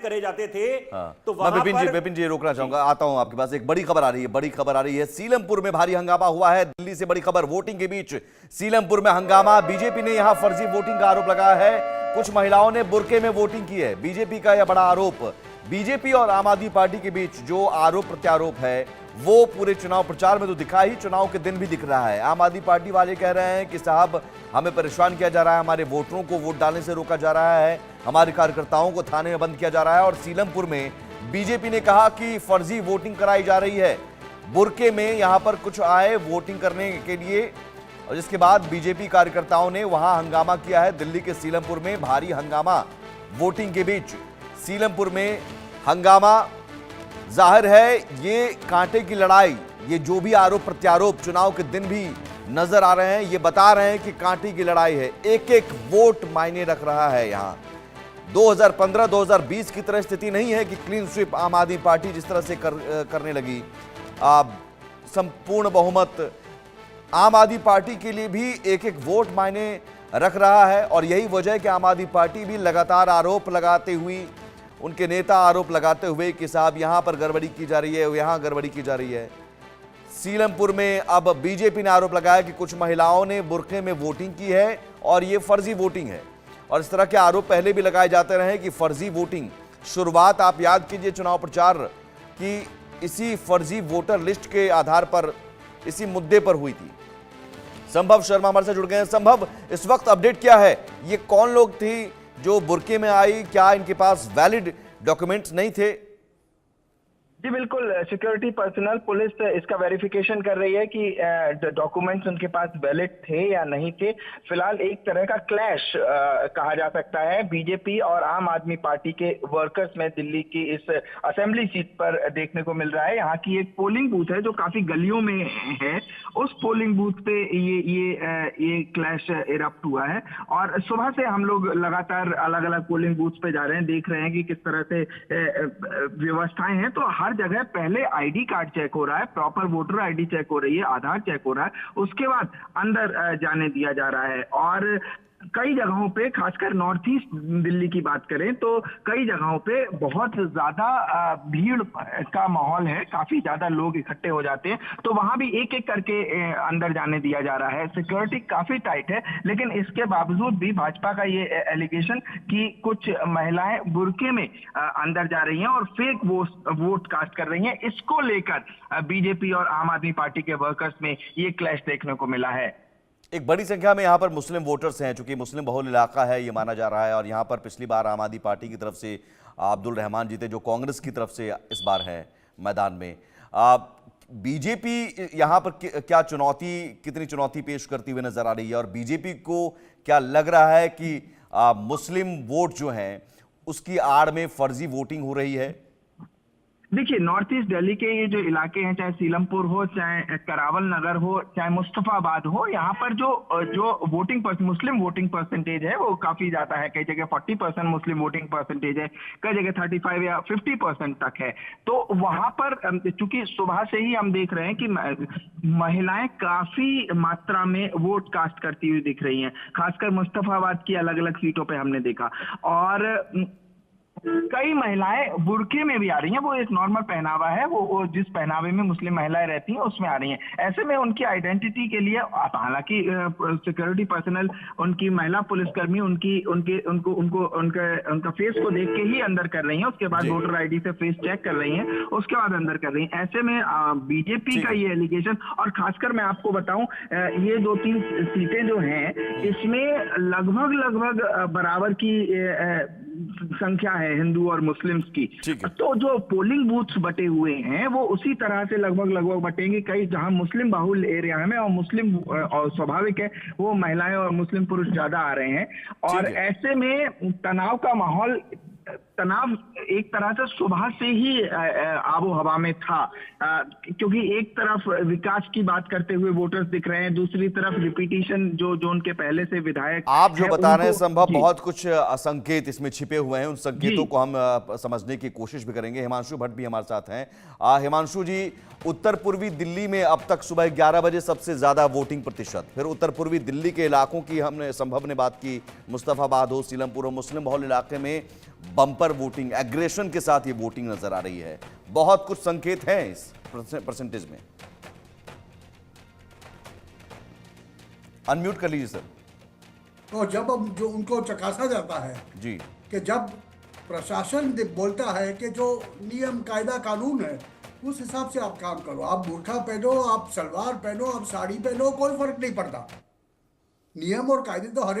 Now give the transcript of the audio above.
करे जाते थे। हाँ। तो मैं विपिन जी रोकना चाहूंगा, आता हूं आपके पास। एक बड़ी खबर आ रही है, सीलमपुर में भारी हंगामा हुआ है। दिल्ली से बड़ी खबर, वोटिंग के बीच सीलमपुर में हंगामा। बीजेपी ने यहां फर्जी वोटिंग का आरोप लगाया है। कुछ महिलाओं ने बुर्के में वोटिंग की है। बीजेपी का यह बड़ा आरोप। बीजेपी और आम आदमी पार्टी के बीच जो आरोप प्रत्यारोप है वो पूरे चुनाव प्रचार में तो दिखा ही, चुनाव के दिन भी दिख रहा है। आम आदमी पार्टी वाले कह रहे हैं कि साहब हमें परेशान किया जा रहा है, हमारे वोटरों को वोट डालने से रोका जा रहा है, हमारे कार्यकर्ताओं को थाने में बंद किया जा रहा है। और सीलमपुर में बीजेपी ने कहा कि फर्जी वोटिंग कराई जा रही है। बुर्के में यहां पर कुछ आए वोटिंग करने के लिए, और जिसके बाद बीजेपी कार्यकर्ताओं ने वहां हंगामा किया है। दिल्ली के सीलमपुर में भारी हंगामा वोटिंग के बीच। सीलमपुर में हंगामा, जाहिर है ये कांटे की लड़ाई, ये जो भी आरोप प्रत्यारोप चुनाव के दिन भी नजर आ रहे हैं, ये बता रहे हैं कि कांटे की लड़ाई है। एक एक वोट मायने रख रहा है। यहां 2015-2020 की तरह स्थिति नहीं है कि क्लीन स्वीप आम आदमी पार्टी जिस तरह से करने लगी। संपूर्ण बहुमत आम आदमी पार्टी के लिए भी एक एक वोट मायने रख रहा है। और यही वजह है कि आम आदमी पार्टी भी लगातार आरोप लगाते हुए, उनके नेता आरोप लगाते हुए कि साहब यहां पर गड़बड़ी की जा रही है, यहां गड़बड़ी की जा रही है। सीलमपुर में अब बीजेपी ने आरोप लगाया कि कुछ महिलाओं ने बुर्के में वोटिंग की है और यह फर्जी वोटिंग है। और इस तरह के आरोप पहले भी लगाए जाते रहे कि फर्जी वोटिंग, शुरुआत आप याद कीजिए चुनाव प्रचार की इसी फर्जी वोटर लिस्ट के आधार पर, इसी मुद्दे पर हुई थी। संभव शर्मा हमारे से जुड़ गए हैं। संभव, इस वक्त अपडेट क्या है? ये कौन लोग थी जो बुर्के में आई? क्या इनके पास वैलिड डॉक्यूमेंट्स नहीं थे? जी बिल्कुल, सिक्योरिटी पर्सनल पुलिस इसका वेरिफिकेशन कर रही है कि डॉक्यूमेंट्स उनके पास वैलिड थे या नहीं थे। फिलहाल एक तरह का क्लैश कहा जा सकता है बीजेपी और आम आदमी पार्टी के वर्कर्स में दिल्ली की इस असेंबली सीट पर देखने को मिल रहा है। यहाँ की एक पोलिंग बूथ है जो काफी गलियों में है, उस पोलिंग बूथ पे ये क्लैश इरप्ट हुआ है। और सुबह से हम लोग लगातार अलग अलग पोलिंग बूथ पे जा रहे हैं, देख रहे हैं कि किस तरह से व्यवस्थाएं हैं। तो हर जगह पहले आईडी कार्ड चेक हो रहा है, प्रॉपर वोटर आईडी चेक हो रही है, आधार चेक हो रहा है, उसके बाद अंदर जाने दिया जा रहा है। और कई जगहों पे, खासकर नॉर्थ ईस्ट दिल्ली की बात करें तो कई जगहों पे बहुत ज्यादा भीड़ का माहौल है, काफी ज्यादा लोग इकट्ठे हो जाते हैं। तो वहां भी एक एक करके अंदर जाने दिया जा रहा है। सिक्योरिटी काफी टाइट है, लेकिन इसके बावजूद भी भाजपा का ये एलिगेशन कि कुछ महिलाएं बुर्के में अंदर जा रही हैं और फेक वोट कास्ट कर रही हैं, इसको लेकर बीजेपी और आम आदमी पार्टी के वर्कर्स में ये क्लैश देखने को मिला है। एक बड़ी संख्या में यहाँ पर मुस्लिम वोटर्स हैं, चूंकि मुस्लिम बहुल इलाका है ये माना जा रहा है। और यहाँ पर पिछली बार आम आदमी पार्टी की तरफ से अब्दुल रहमान जीते, जो कांग्रेस की तरफ से इस बार है मैदान में। बीजेपी यहाँ पर क्या चुनौती, कितनी चुनौती पेश करती हुई नजर आ रही है? और बीजेपी को क्या लग रहा है कि मुस्लिम वोट जो हैं उसकी आड़ में फर्जी वोटिंग हो रही है? देखिए, नॉर्थ ईस्ट दिल्ली के ये जो इलाके हैं, चाहे सीलमपुर हो, चाहे करावल नगर हो, चाहे मुस्तफाबाद हो, यहाँ पर जो मुस्लिम वोटिंग परसेंटेज है वो काफी ज्यादा है। कई जगह 40% मुस्लिम वोटिंग परसेंटेज है, कई जगह 35 या 50% तक है। तो वहां पर चूंकि सुबह से ही हम देख रहे हैं कि महिलाएं काफी मात्रा में वोट कास्ट करती हुई दिख रही हैं, खासकर मुस्तफाबाद की अलग अलग सीटों पर हमने देखा। और कई महिलाएं बुर्के में भी आ रही हैं। वो एक नॉर्मल पहनावा है, वो जिस पहनावे में मुस्लिम महिलाएं रहती हैं उसमें आ रही हैं। ऐसे में उनकी आइडेंटिटी के लिए, हालांकि सिक्योरिटी पर्सनल, उनकी महिला पुलिसकर्मी उनका फेस को देख के ही अंदर कर रही हैं, उसके बाद वोटर आईडी से फेस चेक कर रही हैं, उसके बाद अंदर कर रही हैं। ऐसे में बीजेपी का ये एलिगेशन, और खासकर मैं आपको बताऊं, ये 2-3 सीटें जो हैं इसमें लगभग बराबर की संख्या है हिंदू और मुस्लिम्स की। तो जो पोलिंग बूथ्स बटे हुए हैं वो उसी तरह से लगभग बटेंगे। कई जहां मुस्लिम बाहुल एरिया में और मुस्लिम, और स्वाभाविक है वो महिलाएं और मुस्लिम पुरुष ज्यादा आ रहे हैं। और ऐसे में तनाव एक तरह से सुबह से ही आबो हवा में था, क्योंकि एक तरफ विकास की बात करते हुए वोटर्स दिख रहे हैं, दूसरी तरफ रिपीटिशन जो उनके पहले से विधायक आप जो बता रहे हैं संभव, बहुत कुछ संकेत इसमें छिपे हुए हैं। उन संकेतों को हम समझने की कोशिश भी करेंगे। हिमांशु भट्ट भी हमारे साथ हैं। हिमांशु जी, उत्तर पूर्वी दिल्ली में अब तक सुबह 11 बजे सबसे ज्यादा वोटिंग प्रतिशत, फिर उत्तर पूर्वी दिल्ली के इलाकों की हमने, संभव ने बात की, मुस्तफाबाद हो, सीलमपुर हो, मुस्लिम बहुल इलाके में बम्पर वोटिंग, एग्रेशन के साथ ये वोटिंग नजर आ रही है। बहुत कुछ संकेत हैं इस परसेंटेज में। अनम्यूट कर लीजिए सर। तो जब अब जो उनको चकासा जाता है जी कि जब प्रशासन बोलता है कि जो नियम कायदा कानून है उस हिसाब से आप काम करो, आप बुर्का पहनो, आप सलवार पहनो, आप साड़ी पहनो, कोई फर्क नहीं पड़ता। नियम और कायदे तो हर